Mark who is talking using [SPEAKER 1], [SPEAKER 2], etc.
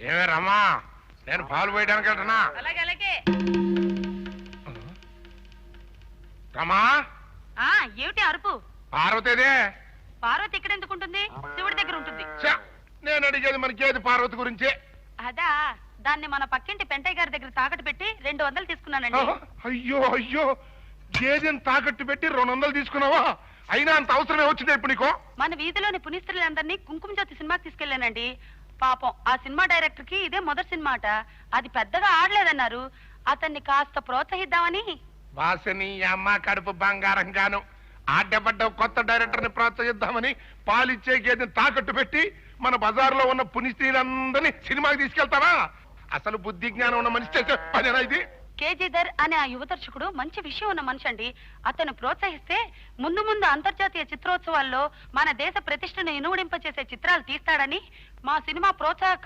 [SPEAKER 1] ఏమే రమ్మా, నేను పాలు పోయడానికి వెళ్తున్నా.
[SPEAKER 2] అలాగే
[SPEAKER 1] రమా,
[SPEAKER 2] ఏమిటి అరుపు?
[SPEAKER 1] పార్వతీదే.
[SPEAKER 2] పార్వతి ఇక్కడ ఎందుకు ఉంటుంది? శివుడి దగ్గర ఉంటుంది.
[SPEAKER 1] నేను అడిగేది మనకేది పార్వతి గురించి.
[SPEAKER 2] అదా, దాన్ని మన పక్కింటి పెంటయ్య గారి దగ్గర తాకట్టు పెట్టి 200 తీసుకున్నానండి.
[SPEAKER 1] అయ్యో అయ్యో, గేదెని తాకట్టు పెట్టి 200 తీసుకున్నావా? అయినా అంత అవసరమే వచ్చింది ఇప్పుడు నీకు?
[SPEAKER 2] మన వీధిలోని పునీస్త్రులందరినీ కుంకుమ జ్యోతి సినిమాకి తీసుకెళ్లానండి. పాపం ఆ సినిమా డైరెక్టర్ కి ఇదే మొదటి సినిమా అట. అది పెద్దగా ఆడలేదన్నారు. అతన్ని కాస్త ప్రోత్సహిద్దామని.
[SPEAKER 1] వాసని అమ్మ కడుపు బంగారం గాను ఆడ్డపడ్డ కొత్త డైరెక్టర్ ని ప్రోత్సహిద్దామని పాలిచ్చే గేదెని తాకట్టు పెట్టి మన బజార్లో ఉన్న పునిస్త్రీలందరినీ సినిమాకి తీసుకెళ్తావా? అసలు బుద్ధి జ్ఞానం ఉన్న మనిషి చేసే పనేనా ఇది?
[SPEAKER 2] కేజీధర్ అనే ఆ యువ దర్శకుడు మంచి విషయం ఉన్న మనిషి అండి. అతను ప్రోత్సహిస్తే ముందు ముందు అంతర్జాతీయ చిత్రోత్సవాల్లో మన దేశ ప్రతిష్టను ఇనుమడింపచేసే చిత్రాలు తీస్తాడని మా సినిమా ప్రోత్సాహ